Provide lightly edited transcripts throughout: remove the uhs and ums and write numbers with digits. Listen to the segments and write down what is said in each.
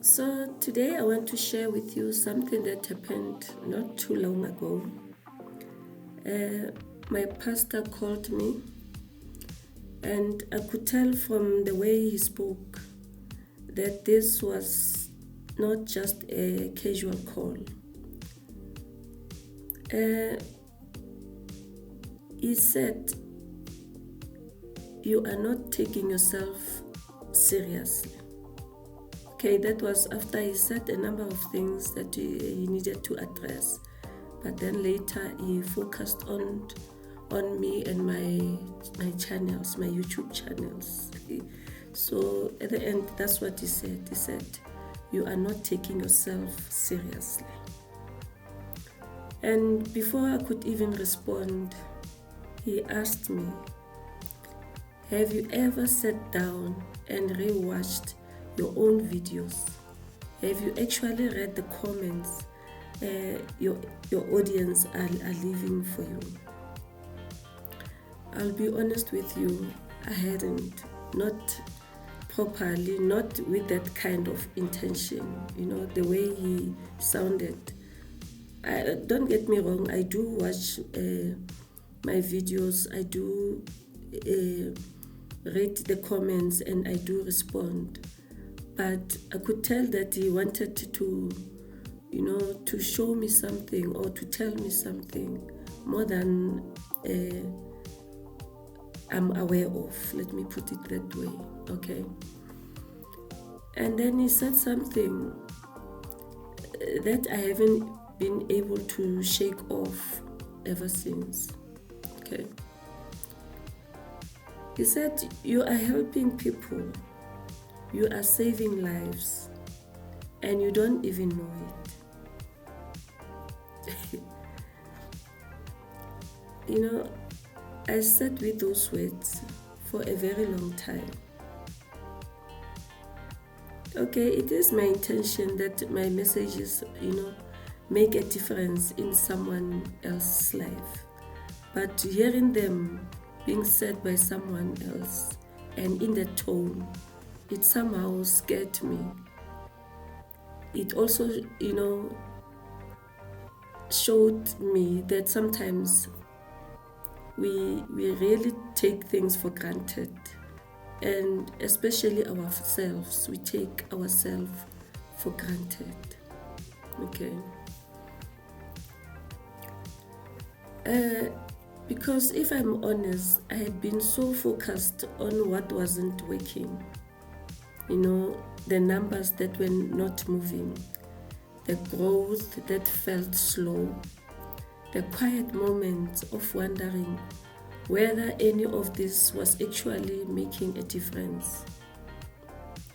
So today I want to share with you something that happened not too long ago. My pastor called me, and I could tell from the way he spoke that this was not just a casual call. He said, "You are not taking yourself seriously." Okay, that was after he said a number of things that he needed to address. But then later he focused on me and my channels, my YouTube channels. So at the end, that's what he said. He said, "You are not taking yourself seriously." And before I could even respond, he asked me, "Have you ever sat down and rewatched your own videos? Have you actually read the comments your audience are leaving for you?" I'll be honest with you, I hadn't, not properly, not with that kind of intention, the way he sounded. Don't get me wrong, I do watch my videos, I do read the comments, and I do respond. But I could tell that he wanted to, to show me something or to tell me something more than I'm aware of. Let me put it that way, okay? And then he said something that I haven't been able to shake off ever since, okay? He said, "You are helping people. You are saving lives, and you don't even know it." I sat with those words for a very long time. Okay, it is my intention that my messages, make a difference in someone else's life. But hearing them being said by someone else and in that tone, it somehow scared me. It also, showed me that sometimes we really take things for granted, and especially ourselves, we take ourselves for granted, okay? Because if I'm honest, I had been so focused on what wasn't working, the numbers that were not moving, the growth that felt slow, the quiet moments of wondering whether any of this was actually making a difference.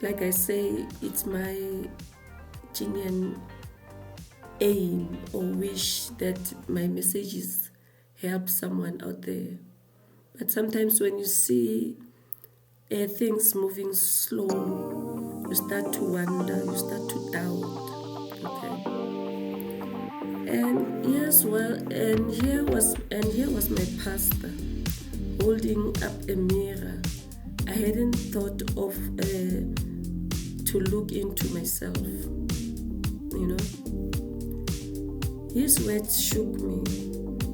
Like I say, it's my genuine aim or wish that my messages help someone out there. But sometimes when you see things moving slow, you start to wonder, you start to doubt, okay? And here was my pastor holding up a mirror. I hadn't thought of to look into myself, His words shook me,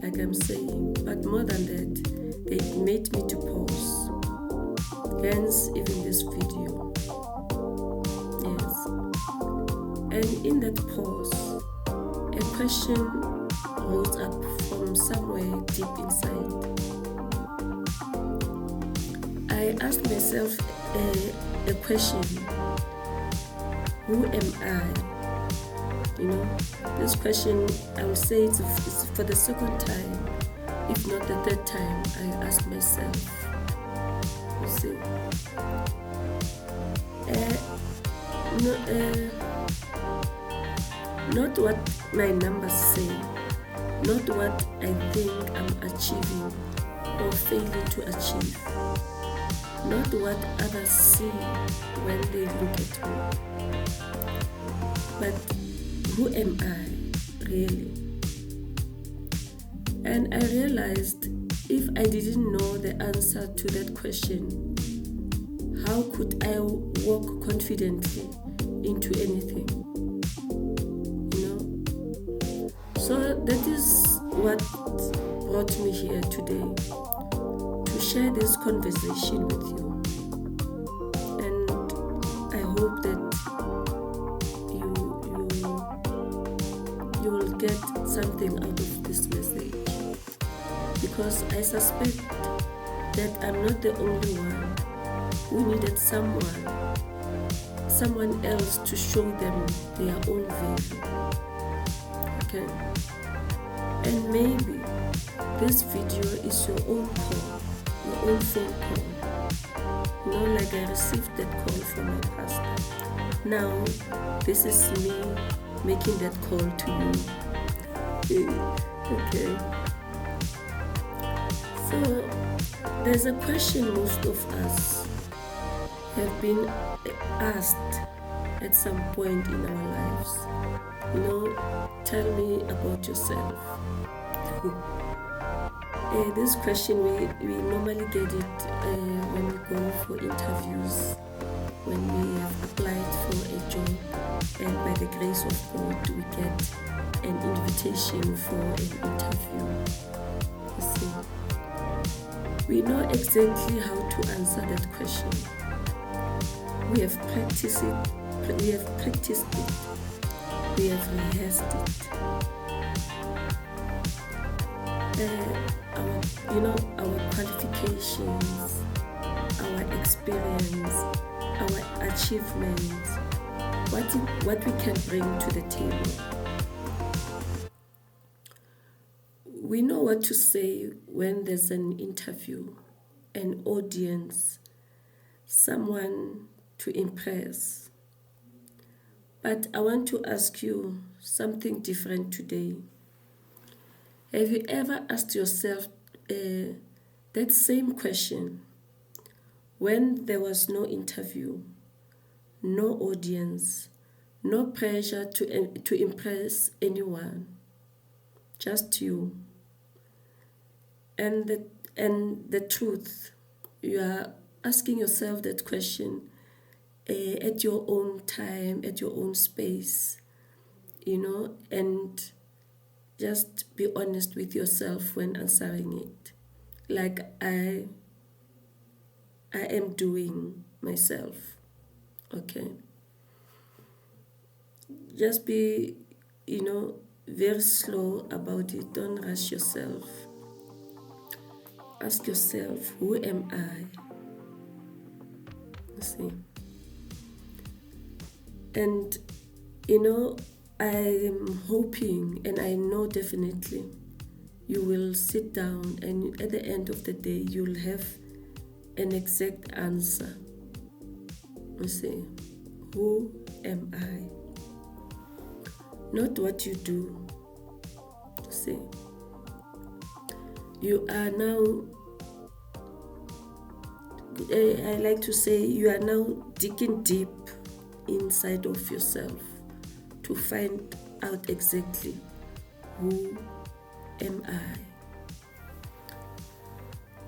like I'm saying, but more than that, they made me to pause. Hence, even this video. Yes. And in that pause, a question rose up from somewhere deep inside. I asked myself a question: who am I? This question, I would say it's for the second time, if not the third time, I asked myself. You see, not what my numbers say, not what I think I'm achieving or failing to achieve, not what others see when they look at me, but who am I really? And I realized if I didn't know the answer to that question, how could I walk confidently into anything, you know. So that is what brought me here today, to share this conversation with you. And I hope that you will get something out of this message, because I suspect that I'm not the only one who needed someone else to show them their own value. Okay? And maybe this video is your own call, your own phone call. You know, like I received that call from my pastor. Now, this is me making that call to you. Okay. So, there's a question most of us have been asked at some point in our lives. You know, tell me about yourself. This question, we normally get it when we go for interviews, when we have applied for a job, and by the grace of God, we get an invitation for an interview. You see, we know exactly how to answer that question. We have practiced it, we have rehearsed it. Our qualifications, our experience, our achievements, what we can bring to the table. We know what to say when there's an interview, an audience, someone to impress. But I want to ask you something different today. Have you ever asked yourself that same question when there was no interview, no audience, no pressure to impress anyone, just you? And the truth, you are asking yourself that question at your own time, at your own space, you know, and just be honest with yourself when answering it, like I am doing myself. Okay, just be, very slow about it. Don't rush yourself. Ask yourself, who am I? You see, and I'm hoping, and I know definitely, you will sit down and at the end of the day, you'll have an exact answer. You see, who am I? Not what you do. You see, you are now, I like to say, you are now digging deep inside of yourself to find out exactly who am I.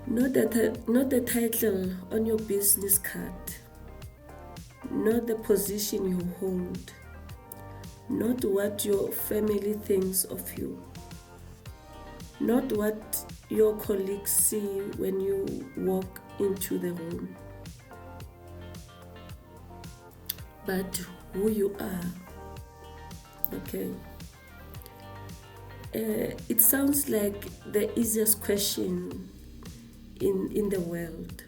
Not the title on your business card, not the position you hold, not what your family thinks of you, not what your colleagues see when you walk into the room, but who you are. Okay. It sounds like the easiest question in the world,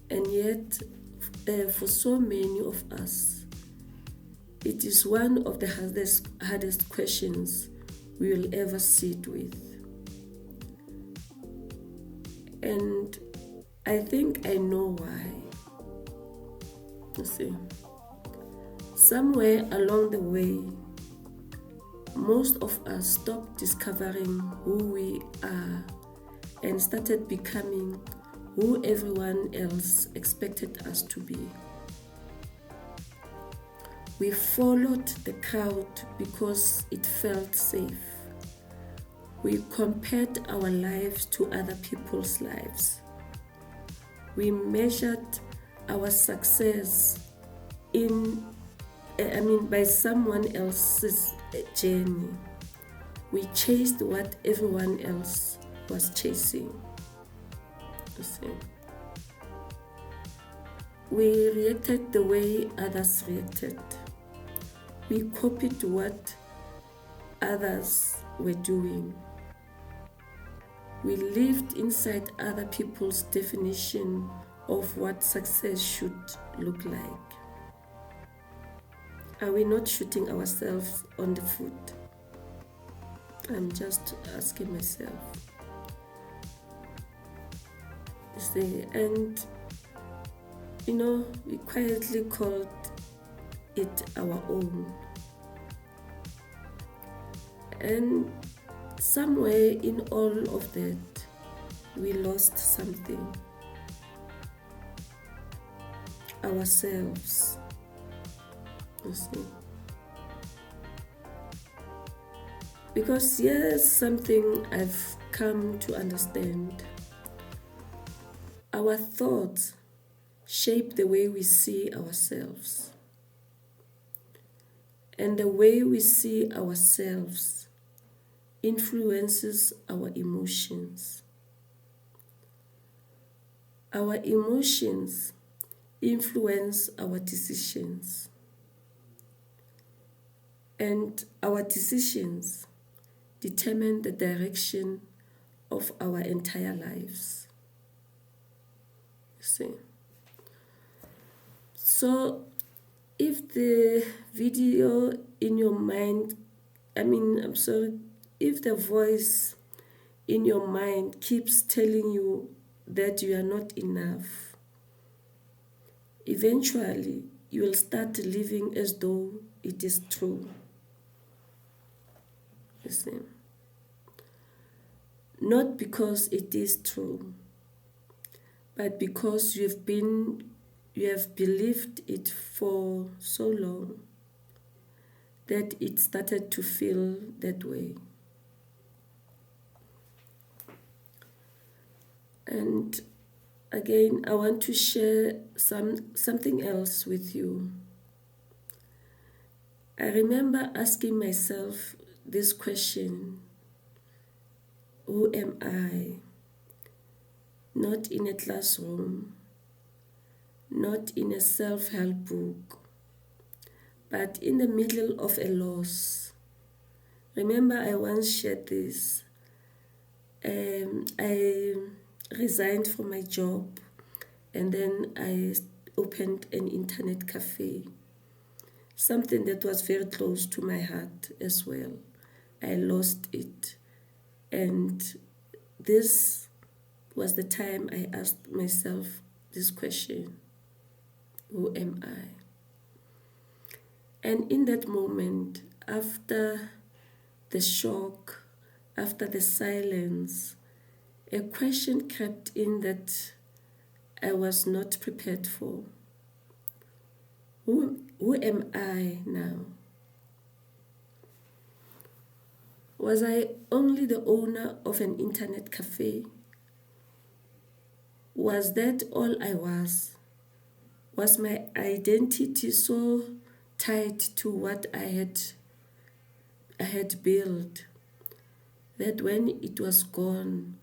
and yet for so many of us, it is one of the hardest questions we will ever sit with. And I think I know why. You see, somewhere along the way, most of us stopped discovering who we are and started becoming who everyone else expected us to be. We followed the crowd because it felt safe. We compared our lives to other people's lives. We measured our success in by someone else's journey. We chased what everyone else was chasing. You see? We reacted the way others reacted. We copied what others were doing. We lived inside other people's definition of what success should look like. Are we not shooting ourselves on the foot? I'm just asking myself. You see, and we quietly called it our own. And somewhere in all of that, we lost something. Ourselves. You see? Because here's something I've come to understand. Our thoughts shape the way we see ourselves. And the way we see ourselves influences our emotions. Our emotions influence our decisions. And our decisions determine the direction of our entire lives. You see? So, if the video in your mind, if the voice in your mind keeps telling you that you are not enough, eventually you will start living as though it is true. You see? Not because it is true, but because you have believed it for so long that it started to feel that way. And again, I want to share something else with you. I remember asking myself this question: who am I? Not in a classroom, not in a self-help book, but in the middle of a loss. Remember, I once shared this. I resigned from my job, and then I opened an internet cafe, something that was very close to my heart as well. I lost it, and this was the time I asked myself this question: who am I? And in that moment, after the shock, after the silence, a question crept in that I was not prepared for. Who am I now? Was I only the owner of an internet cafe? Was that all I was? Was my identity so tied to what I had built that when it was gone,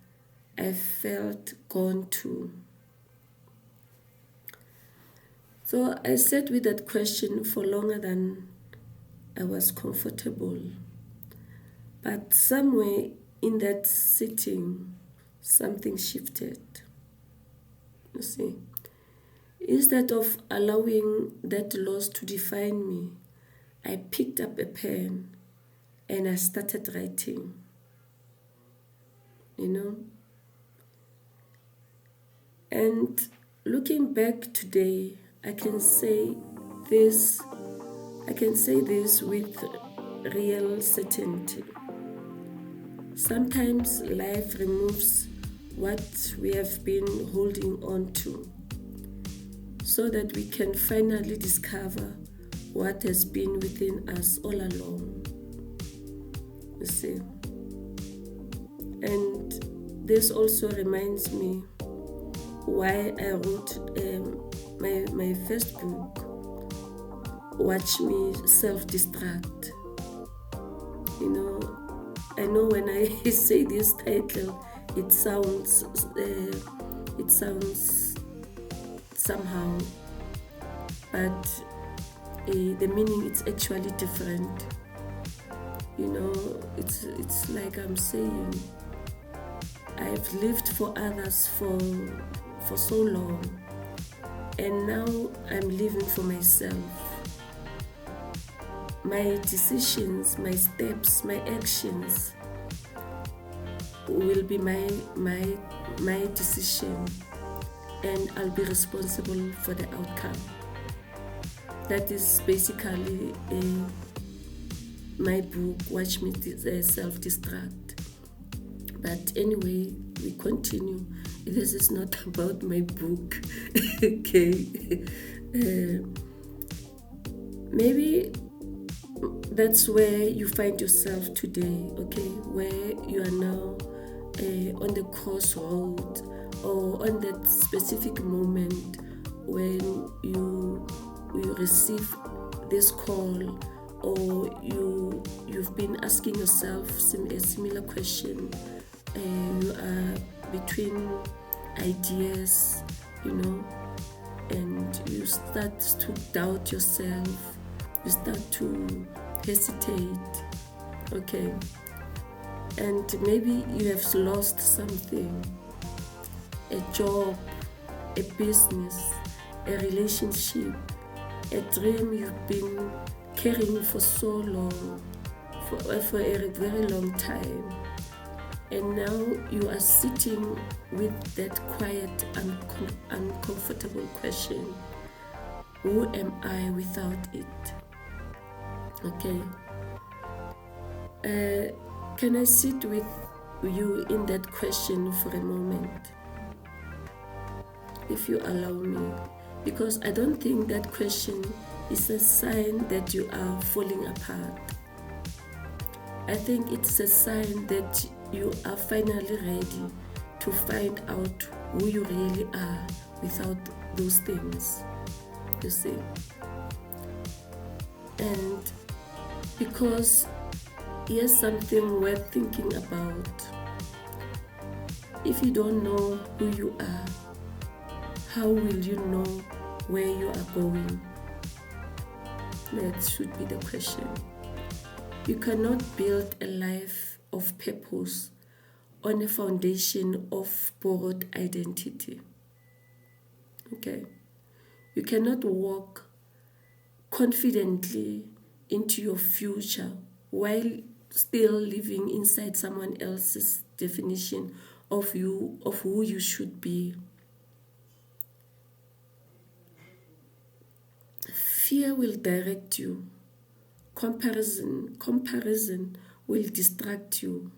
I felt gone too? So I sat with that question for longer than I was comfortable. But somewhere in that sitting, something shifted. You see, instead of allowing that loss to define me, I picked up a pen and I started writing. And looking back today, I can say this with real certainty. Sometimes life removes what we have been holding on to so that we can finally discover what has been within us all along. You see? And this also reminds me why I wrote my first book, watch me self-destruct. You know, I know when I say this title, it sounds somehow, but the meaning is actually different. You know, it's like I'm saying, I've lived for others for so long, and now I'm living for myself. My decisions, my steps, my actions will be my decision, and I'll be responsible for the outcome. That is basically my book, Watch Me Self-Destruct. But anyway, we continue. This is not about my book. Okay. Maybe that's where you find yourself today, okay? Where you are now on the crossroad, or on that specific moment when you receive this call, or you've been asking yourself a similar question. You are between ideas, and you start to doubt yourself, you start to hesitate, okay? And maybe you have lost something, a job, a business, a relationship, a dream you've been carrying for so long, for a very long time. And now you are sitting with that quiet, uncomfortable question: who am I without it? Okay. Can I sit with you in that question for a moment, if you allow me? Because I don't think that question is a sign that you are falling apart. I think it's a sign that you are finally ready to find out who you really are without those things, you see. And because here's something worth thinking about. If you don't know who you are, how will you know where you are going? That should be the question. You cannot build a life of purpose on a foundation of borrowed identity. Okay? You cannot walk confidently into your future while still living inside someone else's definition of who you should be. Fear will direct you. Comparison will distract you.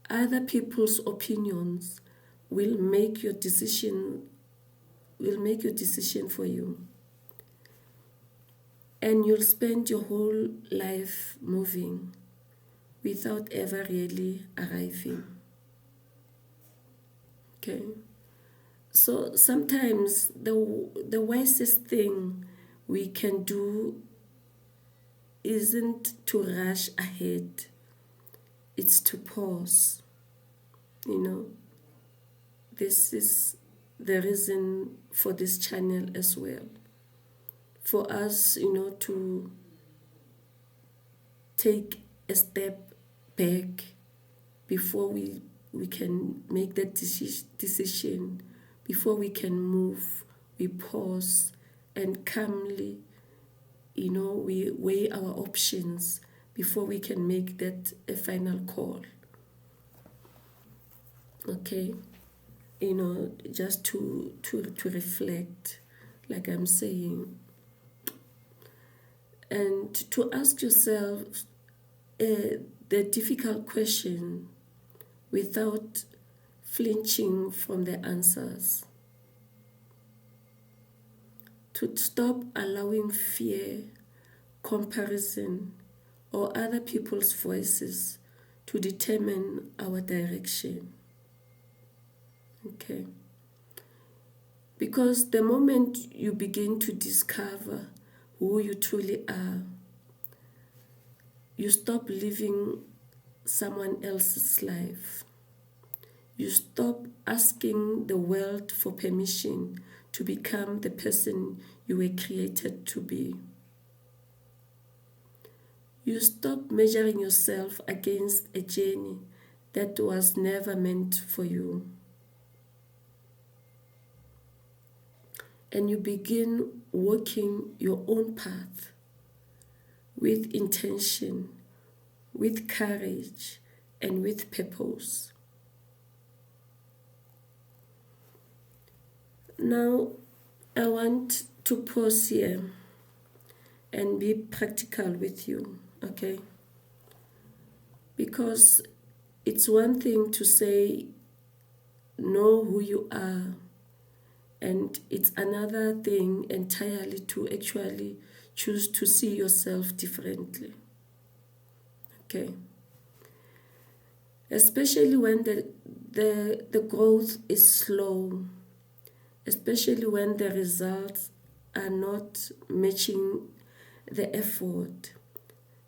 Other people's opinions will make your decision for you. And you'll spend your whole life moving without ever really arriving. Okay? So sometimes the wisest thing we can do isn't to rush ahead. It's to pause. This is the reason for this channel as well. For us, to take a step back before we can make that decision, before we can move, we pause and calmly, we weigh our options before we can make that a final call. Okay? Just to reflect, like I'm saying, and to ask yourself the difficult question without flinching from the answers. To stop allowing fear, comparison, or other people's voices to determine our direction. Okay? Because the moment you begin to discover who you truly are. You stop living someone else's life. You stop asking the world for permission to become the person you were created to be. You stop measuring yourself against a journey that was never meant for you. And you begin walking your own path with intention, with courage, and with purpose. Now, I want to pause here and be practical with you, okay? Because it's one thing to say, know who you are, and it's another thing entirely to actually choose to see yourself differently, okay? Especially when the growth is slow, especially when the results are not matching the effort,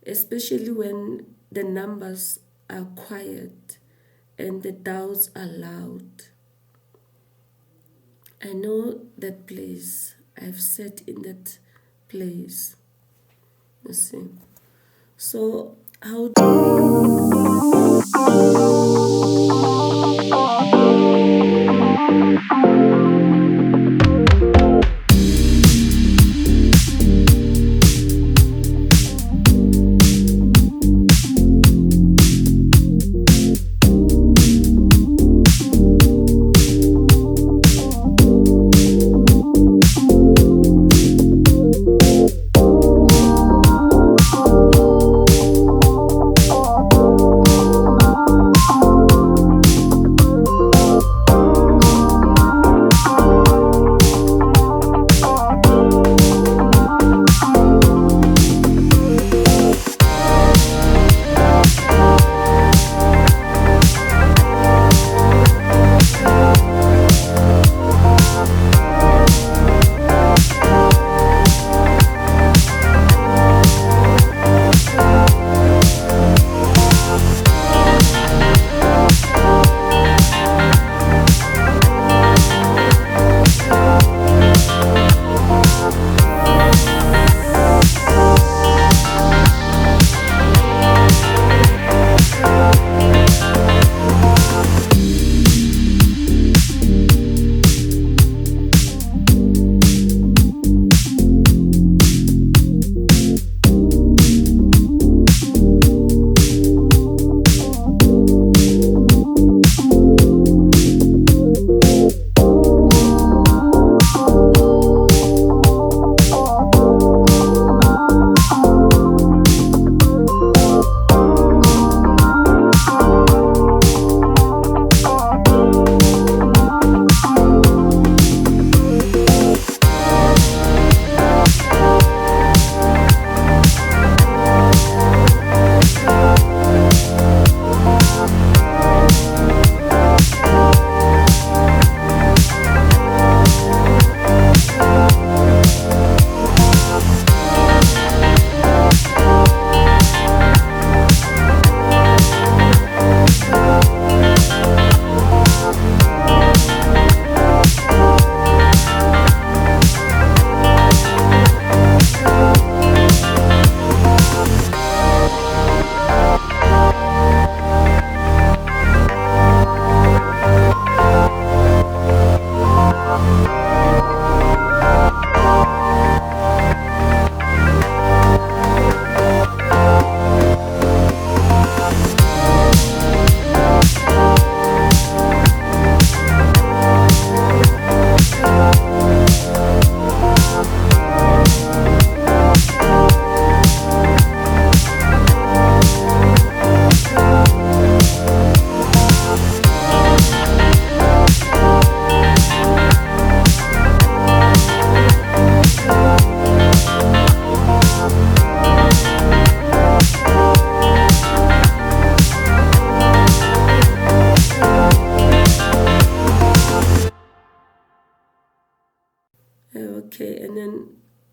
especially when the numbers are quiet and the doubts are loud. I know that place. I've sat in that place. You see. So how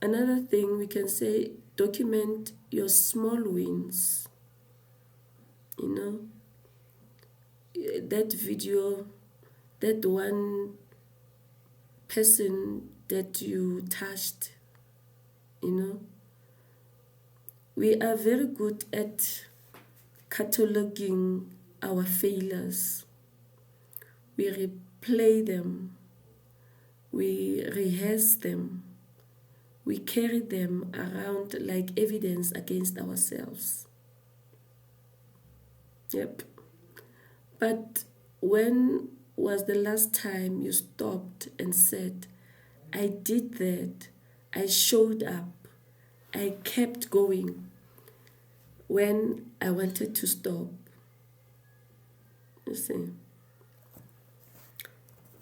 Another thing we can say, document your small wins. You know, that video, that one person that you touched, you know. We are very good at cataloging our failures. We replay them, we rehearse them, we carry them around like evidence against ourselves. Yep. But when was the last time you stopped and said, I did that, I showed up, I kept going when I wanted to stop? You see,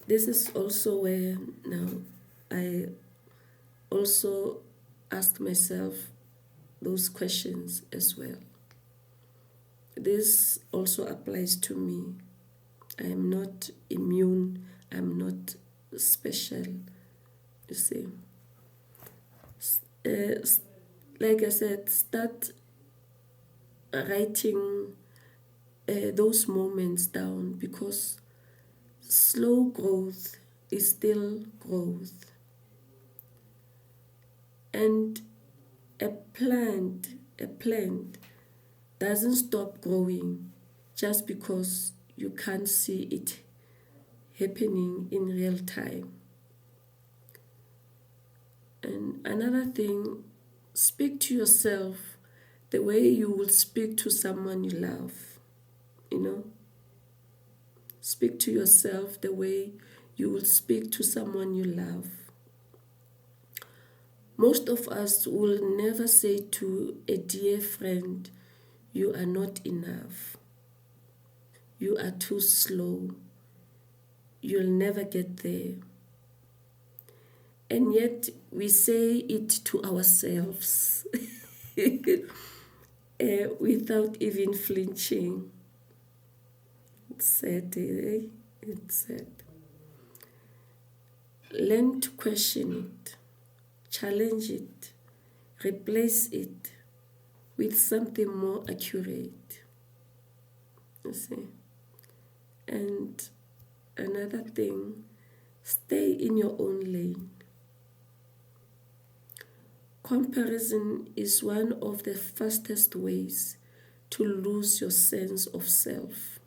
this is also where now I also ask myself those questions as well. This also applies to me. I am not immune, I'm not special, you see. Like I said, start writing those moments down, because slow growth is still growth. And a plant doesn't stop growing just because you can't see it happening in real time. And another thing, speak to yourself the way you would speak to someone you love, you know. Speak to yourself the way you would speak to someone you love. Most of us will never say to a dear friend, you are not enough. You are too slow. You'll never get there. And yet we say it to ourselves without even flinching. It's sad, eh? It's sad. Learn to question it, challenge it, replace it with something more accurate. You see? And another thing, stay in your own lane. Comparison is one of the fastest ways to lose your sense of self.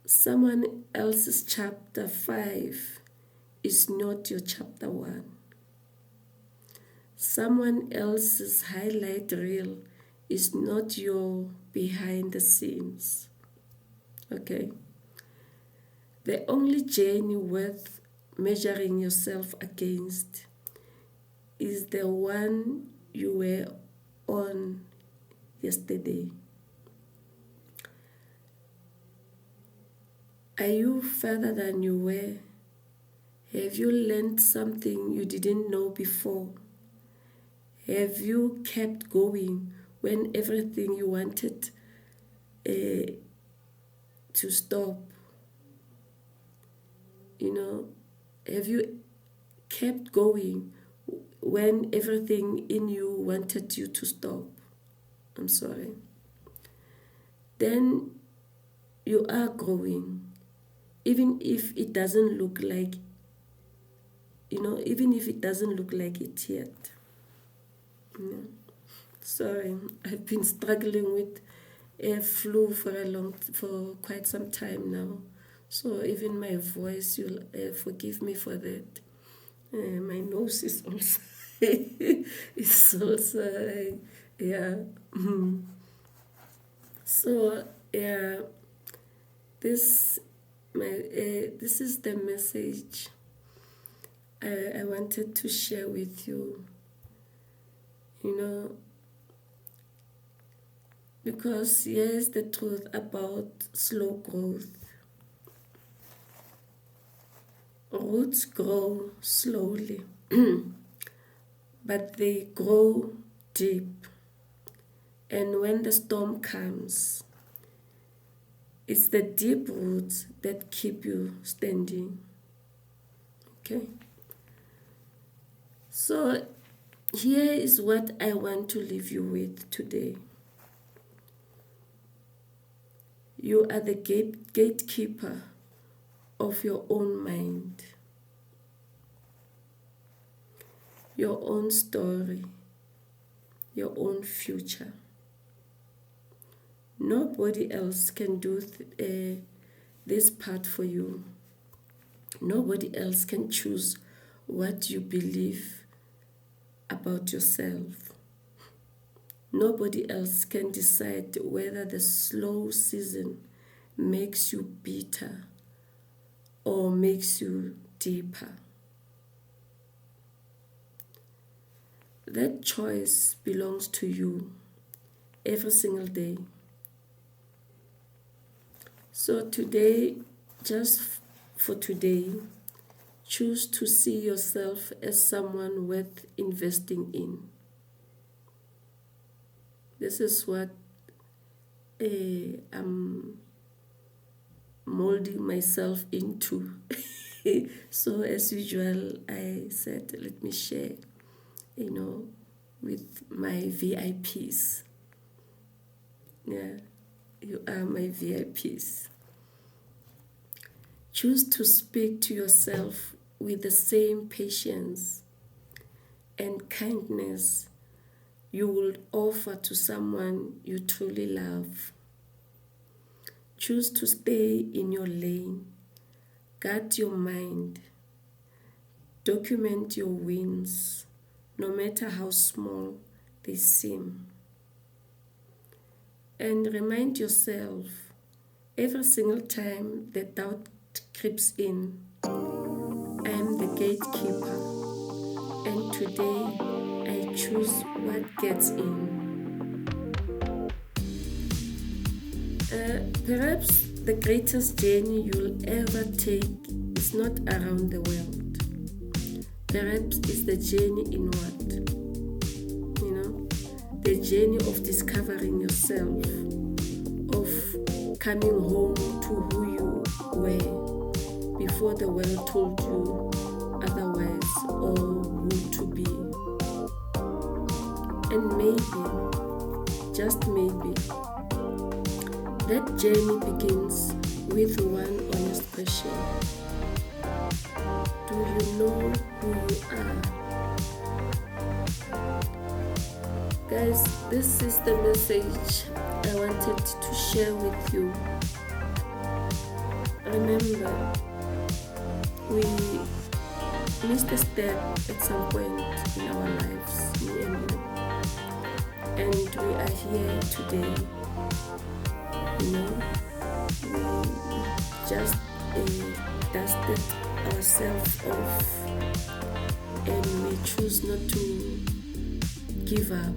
Someone else's chapter 5 is not your chapter 1. Someone else's highlight reel is not your behind the scenes. Okay? The only journey worth measuring yourself against is the one you were on yesterday. Are you further than you were? Have you learned something you didn't know before? Have you kept going when everything you wanted to stop? You know, have you kept going when everything in you wanted you to stop? I'm sorry. Then you are growing, even if it doesn't look like, even if it doesn't look like it yet. Sorry, I've been struggling with a flu for quite some time now. So even my voice, you'll forgive me for that. My nose is also yeah. So yeah, this is the message I wanted to share with you. Because here's the truth about slow growth. Roots grow slowly, but they grow deep. And when the storm comes, it's the deep roots that keep you standing. Okay? So here is what I want to leave you with today. You are the gatekeeper of your own mind, your own story, your own future. Nobody else can do this part for you. Nobody else can choose what you believe about yourself. Nobody else can decide whether the slow season makes you bitter or makes you deeper. That choice belongs to you every single day. So today, just for today, choose to see yourself as someone worth investing in. This is what I'm molding myself into. So as usual, I said, let me share, with my VIPs. Yeah, you are my VIPs. Choose to speak to yourself with the same patience and kindness you would offer to someone you truly love. Choose to stay in your lane, guard your mind, document your wins, no matter how small they seem. And remind yourself every single time that doubt creeps in, I am the gatekeeper, and today I choose what gets in. Perhaps the greatest journey you'll ever take is not around the world. Perhaps it's the journey inward. The journey of discovering yourself, of coming home to who you were before the world told you otherwise, or who to be. And maybe, just maybe, that journey begins with one honest question. Do you know who you are? Guys, this is the message I wanted to share with you. Remember, we missed a step at some point in our lives, me and you. And we are here today. We just dusted ourselves off, and we choose not to give up.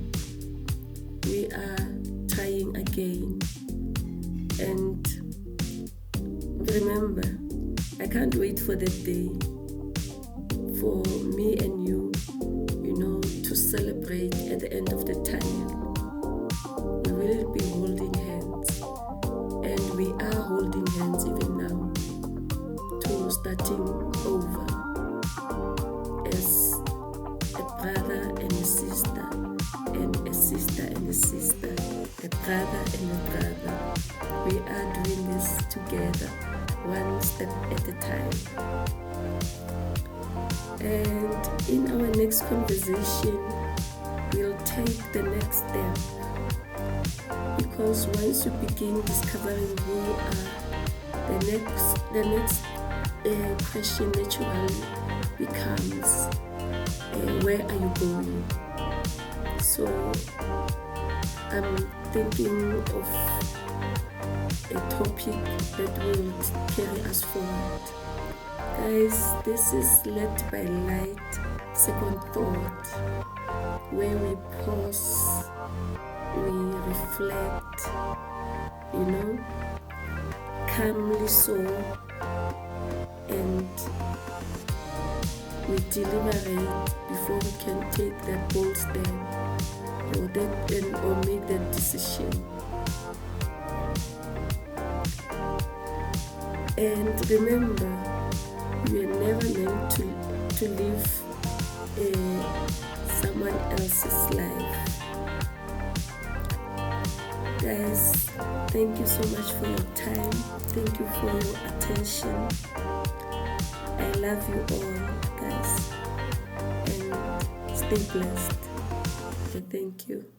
We are trying again. And remember, I can't wait for that day for me and you, to celebrate at the end of the tunnel. We will be holding hands, and we are holding hands even now, to starting over as a brother and a sister, and a sister and a sister, a brother and a brother. We are doing this together, one step at a time. And in our next conversation, we'll take the next step. Because once you begin discovering who you are, the next question naturally becomes, where are you going? So I'm thinking of a topic that will carry us forward. Guys, this is Led by Light, Second Thought, where we pause, we reflect, calmly so, and we deliberate before we can take that bold step or make that decision. And remember, you are never meant to live someone else's life. Guys, thank you so much for your time. Thank you for your attention. I love you all, guys, and stay blessed. Okay, thank you.